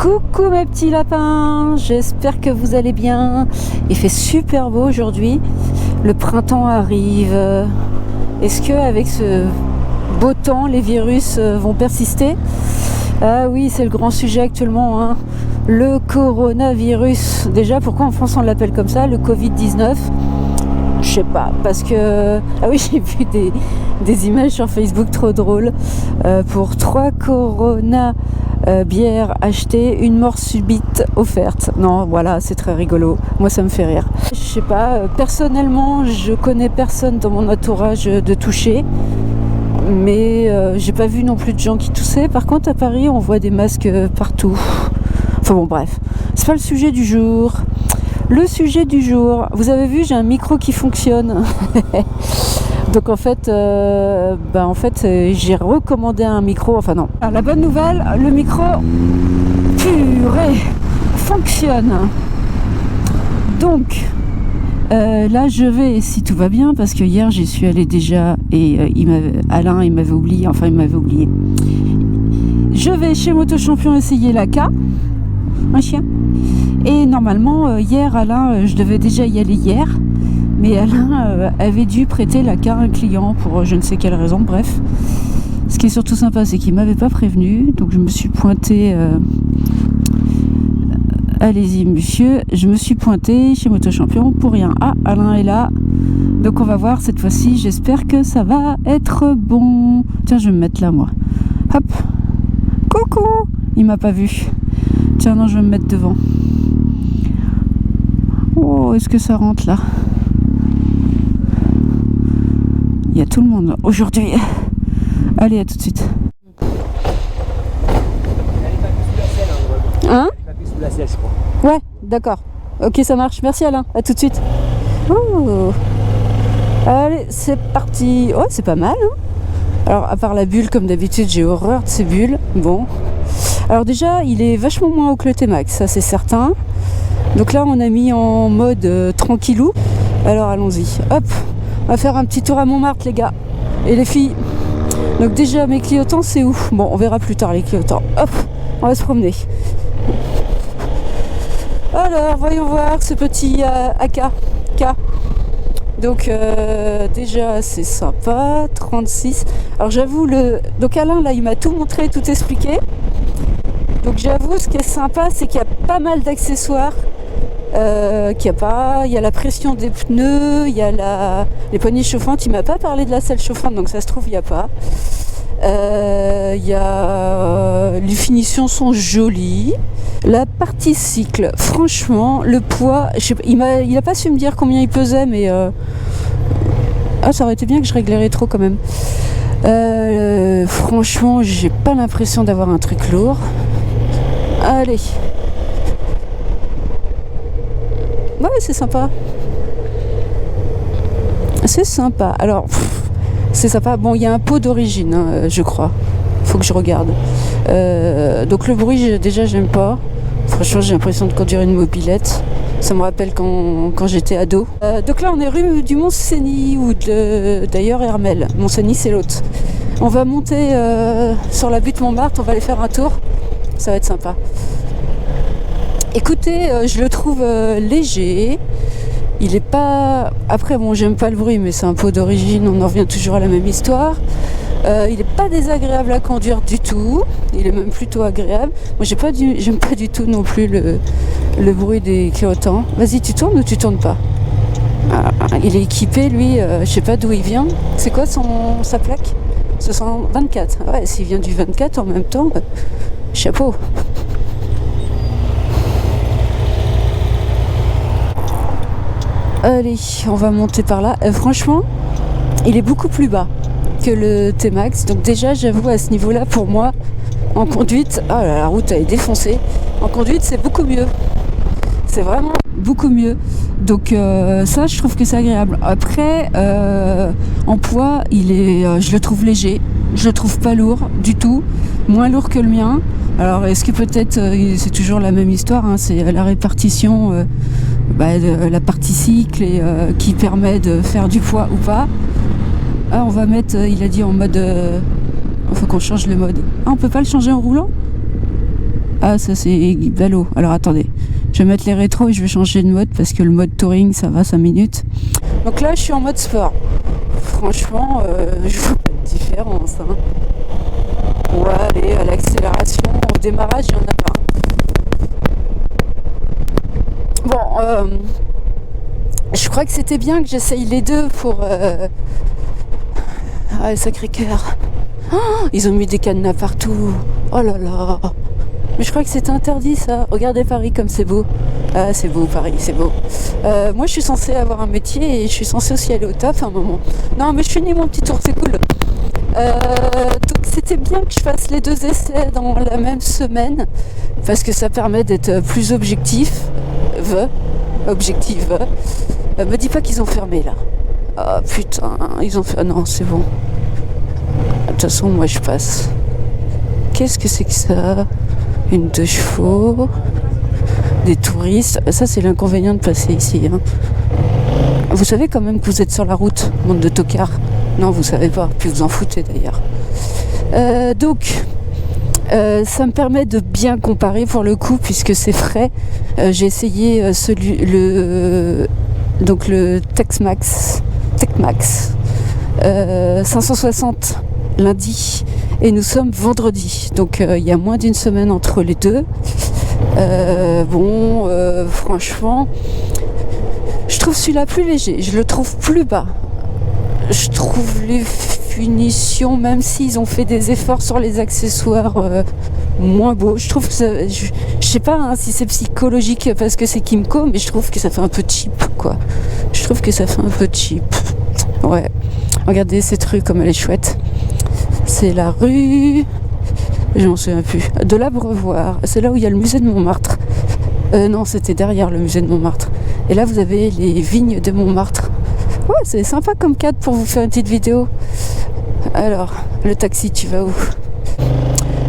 Coucou mes petits lapins, j'espère que vous allez bien. Il fait super beau aujourd'hui, le printemps arrive. Est-ce que avec ce beau temps, les virus vont persister? Ah oui, c'est le grand sujet actuellement, hein. Le coronavirus. Déjà, pourquoi en France on l'appelle comme ça, le Covid-19? Je sais pas, parce que... Ah oui, j'ai vu des images sur Facebook trop drôles. Pour 3 Corona bières achetées, une mort subite offerte. Non, voilà, c'est très rigolo. Moi, ça me fait rire. Je sais pas, personnellement, je connais personne dans mon entourage de touché. Mais j'ai pas vu non plus de gens qui toussaient. Par contre, à Paris, on voit des masques partout. Enfin bon, bref. C'est pas le sujet du jour. Le sujet du jour, vous avez vu, j'ai un micro qui fonctionne. Donc en fait, j'ai recommandé un micro. Enfin non. Alors, la bonne nouvelle, le micro purée fonctionne. Donc là, je vais, si tout va bien, parce que hier j'y suis allée déjà et Alain il m'avait oublié. Je vais chez Moto Champion essayer la K, un chien. Et normalement, hier, Alain, je devais déjà y aller hier, mais Alain avait dû prêter la K à un client pour je ne sais quelle raison, bref. Ce qui est surtout sympa, c'est qu'il ne m'avait pas prévenu, donc je me suis pointée... Allez-y, monsieur, je me suis pointée chez Moto Champion pour rien. Ah, Alain est là, donc on va voir cette fois-ci, j'espère que ça va être bon. Tiens, je vais me mettre là, moi. Hop, coucou, il m'a pas vu. Tiens, non, je vais me mettre devant. Oh, est-ce que ça rentre là? Il y a tout le monde aujourd'hui. Allez, à tout de suite. Hein? Sous la selle, je crois. Ouais, d'accord. Ok, ça marche. Merci Alain. À tout de suite. Oh. Allez, c'est parti. Oh, c'est pas mal, hein? Alors, à part la bulle, comme d'habitude, j'ai horreur de ces bulles. Bon. Alors déjà, il est vachement moins haut que le T-Max, ça c'est certain. Donc là, on a mis en mode tranquillou. Alors allons-y. Hop, on va faire un petit tour à Montmartre, les gars. Et les filles. Donc déjà, mes clignotants, c'est où? Bon, on verra plus tard les clignotants. Hop, on va se promener. Alors, voyons voir ce petit AK. Donc déjà, c'est sympa. 36. Alors j'avoue, donc Alain, là, il m'a tout montré, tout expliqué. Donc j'avoue, ce qui est sympa, c'est qu'il y a pas mal d'accessoires. Il y a la pression des pneus, il y a les poignées chauffantes. Il m'a pas parlé de la selle chauffante, donc ça se trouve il n'y a pas. Les finitions sont jolies. La partie cycle, franchement, le poids, je sais pas, il a pas su me dire combien il pesait, mais ça aurait été bien que je règle les rétros quand même. Franchement, j'ai pas l'impression d'avoir un truc lourd. Allez. Ouais, c'est sympa. C'est sympa. Alors, c'est sympa. Bon, il y a un pot d'origine, hein, je crois. Faut que je regarde. Donc le bruit, déjà, j'aime pas. Franchement, j'ai l'impression de conduire une mobilette. Ça me rappelle quand j'étais ado. Donc là, on est rue du Mont-Cenis, ou d'ailleurs Hermel. Mont-Cenis, c'est l'autre. On va monter sur la butte Montmartre, on va aller faire un tour. Ça va être sympa. Écoutez, je le trouve léger. Il est pas... Après, bon, j'aime pas le bruit, mais c'est un pot d'origine, on en revient toujours à la même histoire. Il est pas désagréable à conduire du tout. Il est même plutôt agréable. Moi, j'aime pas du tout non plus le bruit des clignotants. Vas-y, tu tournes ou tu tournes pas? Il est équipé, lui, je sais pas d'où il vient. C'est quoi sa plaque? 624. Ouais, s'il vient du 24 en même temps, chapeau. Allez, on va monter par là. Franchement, il est beaucoup plus bas que le T-Max. Donc déjà, j'avoue, à ce niveau-là, pour moi, en conduite... Ah là, la route, elle est défoncée. En conduite, c'est beaucoup mieux. C'est vraiment beaucoup mieux. Donc ça, je trouve que c'est agréable. Après, en poids, je le trouve léger. Je le trouve pas lourd du tout. Moins lourd que le mien. Alors, est-ce que peut-être, c'est toujours la même histoire, hein, c'est la répartition de la partie cycle et qui permet de faire du poids ou pas. Ah, on va mettre, il a dit en mode... faut qu'on change le mode. Ah, on peut pas le changer en roulant? Ah, ça c'est ballot. Alors attendez, je vais mettre les rétros et je vais changer de mode parce que le mode touring ça va 5 minutes. Donc là je suis en mode sport. Franchement, je vois pas de différence. Hein. Ouais, allez, à l'accélération, au démarrage, il n'y en a pas. Bon, je crois que c'était bien que j'essaye les deux pour... Ah, Sacré-Cœur. Oh, ils ont mis des cadenas partout. Oh là là. Mais je crois que c'est interdit ça. Regardez Paris comme c'est beau. Ah c'est beau Paris, c'est beau. Moi je suis censée avoir un métier et je suis censée aussi aller au taf à un moment. Non mais je finis mon petit tour, c'est cool. Donc c'était bien que je fasse les deux essais dans la même semaine. Parce que ça permet d'être plus objective. Me dis pas qu'ils ont fermé là. Ah putain, ils ont fait... Ah non c'est bon. De toute façon moi je passe. Qu'est-ce que c'est que ça ? Une 2 chevaux, des touristes. Ça, c'est l'inconvénient de passer ici. Hein. Vous savez quand même que vous êtes sur la route, monde de tocards. Non, vous savez pas, puis vous en foutez d'ailleurs. Donc, ça me permet de bien comparer pour le coup, puisque c'est frais. J'ai essayé le Techmax 560 lundi. Et nous sommes vendredi, donc il y a moins d'une semaine entre les deux. Franchement, je trouve celui-là plus léger, je le trouve plus bas. Je trouve les finitions, même s'ils ont fait des efforts sur les accessoires, moins beaux. Je trouve que ça, je sais pas hein, si c'est psychologique parce que c'est Kymco, mais je trouve que ça fait un peu cheap, quoi. Je trouve que ça fait un peu cheap. Ouais, regardez cette rue comme elle est chouette. C'est la rue... Je m'en souviens plus. De l'Abreuvoir. C'est là où il y a le musée de Montmartre. Non, c'était derrière le musée de Montmartre. Et là, vous avez les vignes de Montmartre. Ouais, c'est sympa comme cadre pour vous faire une petite vidéo. Alors, le taxi, tu vas où ?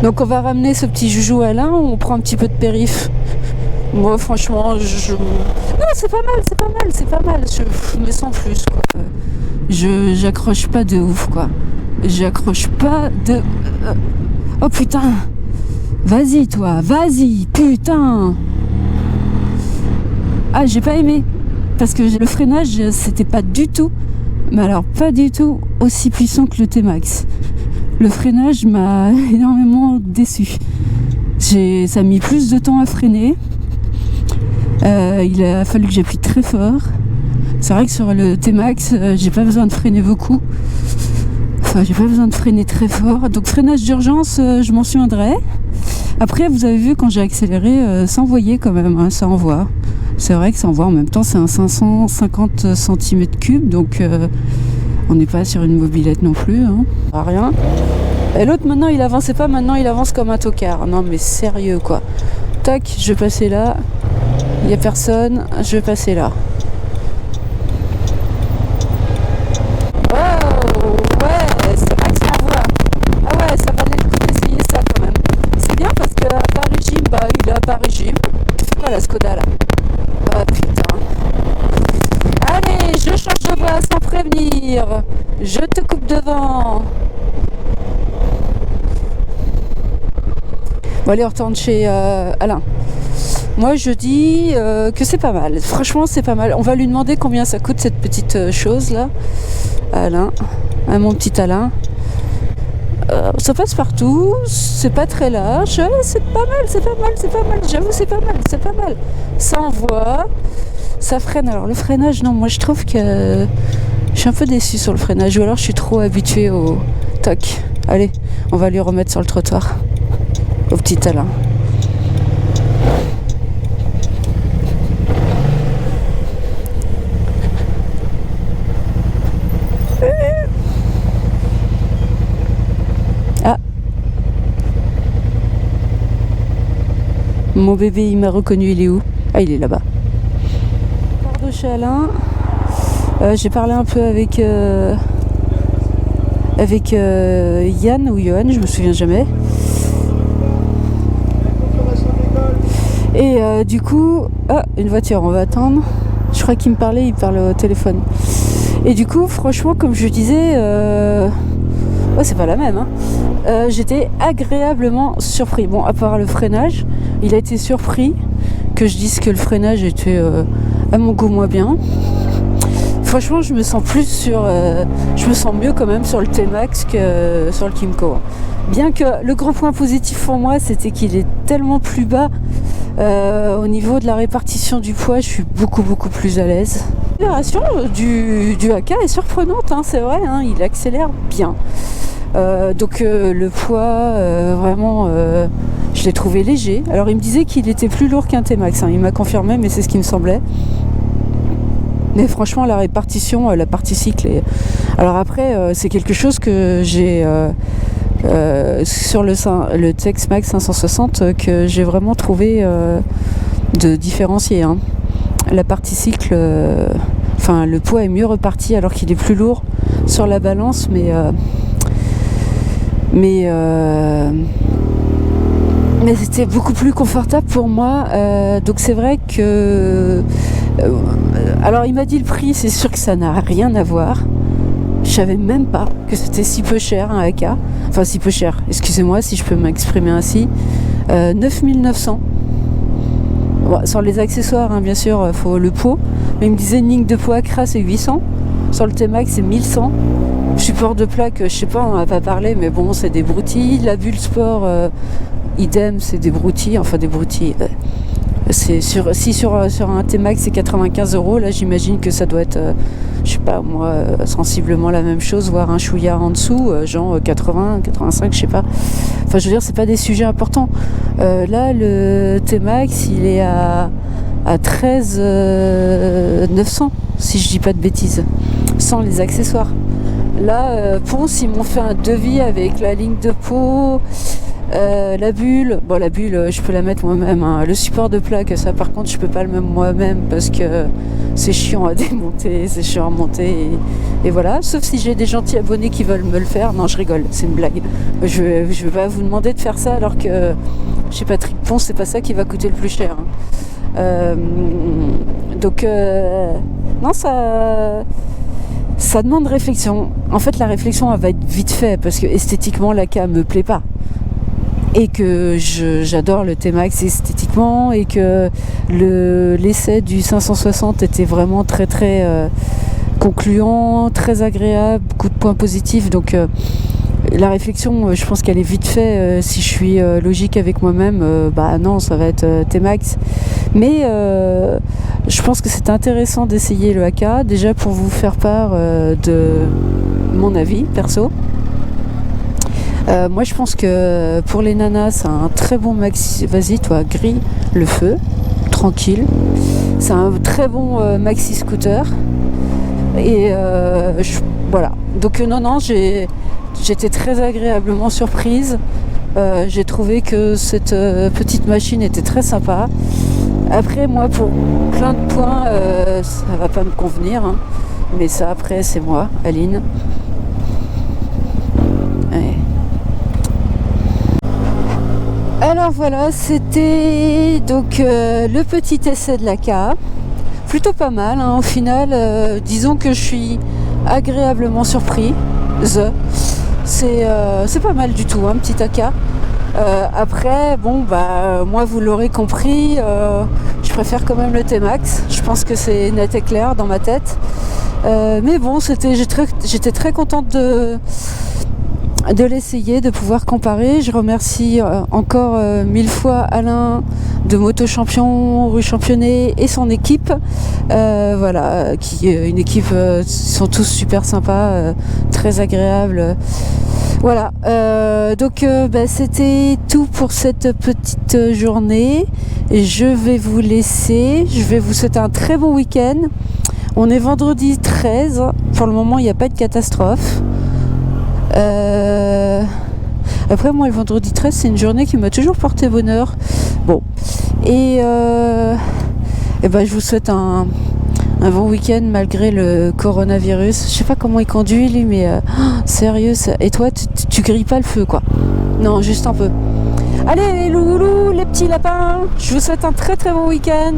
Donc, on va ramener ce petit joujou Alain ou on prend un petit peu de périph'. Moi, franchement, Non, c'est pas mal. Mais sans plus, quoi. J'accroche pas de ouf, quoi. J'accroche pas de... Oh putain. Vas-y toi, vas-y, putain. Ah j'ai pas aimé. Parce que le freinage c'était pas du tout, mais alors pas du tout aussi puissant que le T-Max. Le freinage m'a énormément déçu. Ça a mis plus de temps à freiner. Il a fallu que j'appuie très fort. C'est vrai que sur le T-Max, j'ai pas besoin de freiner beaucoup. Enfin, j'ai pas besoin de freiner très fort. Donc freinage d'urgence, je m'en souviendrai. Après, vous avez vu quand j'ai accéléré, ça envoyait quand même, hein, ça envoie. C'est vrai que ça envoie en même temps, c'est un 550 cm3, donc on n'est pas sur une mobilette non plus. Hein. Rien. Et l'autre maintenant il avançait pas, maintenant il avance comme un tocard. Non mais sérieux quoi. Tac, je vais passer là. Il n'y a personne, je vais passer là. Paris-Gym. C'est quoi la Skoda là? Oh putain. Allez, je change de voie sans prévenir. Je te coupe devant. Bon allez, on retourne chez Alain. Moi je dis que c'est pas mal. Franchement c'est pas mal. On va lui demander combien ça coûte cette petite chose là. Alain. Mon petit Alain. Ça passe partout, c'est pas très large, c'est pas mal, j'avoue c'est pas mal, ça envoie, ça freine. Alors le freinage, non, moi je trouve que je suis un peu déçue sur le freinage, ou alors je suis trop habituée au toc. Allez, on va lui remettre sur le trottoir, au petit Alain. Mon bébé, il m'a reconnu, il est où? Ah, il est là-bas. Je pars de chez Alain. J'ai parlé un peu avec Yann ou Johan, je me souviens jamais. Et du coup... Ah, une voiture, on va attendre. Je crois qu'il me parlait, il parlait au téléphone. Et du coup, franchement, comme je disais... Ouais, c'est pas la même, hein. J'étais agréablement surpris. Bon, à part le freinage... il a été surpris que je dise que le freinage était à mon goût moins bien. Franchement, je me sens mieux quand même sur le T-Max que sur le Kymco. Bien que le gros point positif pour moi, c'était qu'il est tellement plus bas au niveau de la répartition du poids, je suis beaucoup plus à l'aise. L'accélération du AK est surprenante, hein, c'est vrai, hein, il accélère bien. Donc le poids, vraiment, je l'ai trouvé léger. Alors il me disait qu'il était plus lourd qu'un T-Max, hein, il m'a confirmé, mais c'est ce qui me semblait. Mais franchement, la répartition, la partie cycle est... Alors après, c'est quelque chose que j'ai sur le Tex-Max 560 que j'ai vraiment trouvé de différencier. Hein. La partie cycle, le poids est mieux reparti alors qu'il est plus lourd sur la balance, mais c'était beaucoup plus confortable pour moi. Donc c'est vrai que... alors il m'a dit le prix, c'est sûr que ça n'a rien à voir. Je savais même pas que c'était si peu cher un AK. Enfin si peu cher, excusez-moi si je peux m'exprimer ainsi. 9900. Bon, sur les accessoires, hein, bien sûr, il faut le pot. Mais il me disait une ligne de pot Acra c'est 800. Sur le T-Max c'est 1100. Support de plaque, je sais pas, on n'a pas parlé, mais bon, c'est des broutilles. La bulle sport, idem, c'est des broutilles. Enfin des broutilles. C'est sur un T-Max c'est 95 €, là j'imagine que ça doit être je sais pas moi sensiblement la même chose, voire un chouïa en dessous, genre 80, 85, je sais pas. Enfin je veux dire, c'est pas des sujets importants. Là le T-Max il est à 13 900 si je dis pas de bêtises, sans les accessoires. Là Ponce ils m'ont fait un devis avec la ligne de pot, la bulle, je peux la mettre moi-même, hein. Le support de plaque, ça par contre je peux pas le mettre moi-même parce que c'est chiant à démonter, c'est chiant à monter et voilà, sauf si j'ai des gentils abonnés qui veulent me le faire. Non, je rigole, c'est une blague. Je vais pas vous demander de faire ça alors que chez Patrick Ponce c'est pas ça qui va coûter le plus cher, hein. Donc non, ça demande réflexion. En fait la réflexion elle va être vite faite parce que esthétiquement l'AK me plaît pas. Et que j'adore le T-Max esthétiquement et que l'essai du 560 était vraiment très concluant, très agréable, beaucoup de points positifs. Donc la réflexion, je pense qu'elle est vite faite. Si je suis logique avec moi-même, non, ça va être T-Max. Mais je pense que c'est intéressant d'essayer le AK, déjà pour vous faire part de mon avis perso. Moi je pense que pour les nanas c'est un très bon maxi. Vas-y toi, grille le feu, tranquille. C'est un très bon maxi scooter. Et voilà. Donc non, j'étais très agréablement surprise. J'ai trouvé que cette petite machine était très sympa. Après moi pour plein de points ça va pas me convenir, hein. Mais ça après c'est moi, Aline. Ouais. Alors voilà, c'était donc le petit essai de l'AK. Plutôt pas mal, hein, au final. Disons que je suis agréablement surpris. C'est pas mal du tout, un petit AK. Après, moi vous l'aurez compris, je préfère quand même le T-Max. Je pense que c'est net et clair dans ma tête. Mais bon, j'étais très contente de l'essayer, de pouvoir comparer. Je remercie encore 1000 fois Alain de Moto Champion, Rue Championnet et son équipe. Voilà, qui est une équipe, ils sont tous super sympas, très agréables. Voilà, donc c'était tout pour cette petite journée. Je vais vous laisser, je vais vous souhaiter un très bon week-end. On est vendredi 13, pour le moment il n'y a pas de catastrophe. Après moi le vendredi 13 c'est une journée qui m'a toujours porté bonheur. Bon, et je vous souhaite un bon week-end malgré le coronavirus. Je sais pas comment il conduit lui, mais sérieux ça... Et toi tu grilles pas le feu quoi? Non, juste un peu. Allez les loulous, les petits lapins, je vous souhaite un très très bon week-end.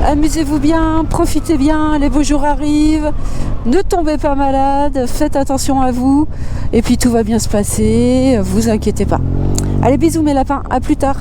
Amusez-vous bien, profitez bien, les beaux jours arrivent. Ne tombez pas malade, faites attention à vous. Et puis tout va bien se passer, vous inquiétez pas. Allez, bisous mes lapins, à plus tard.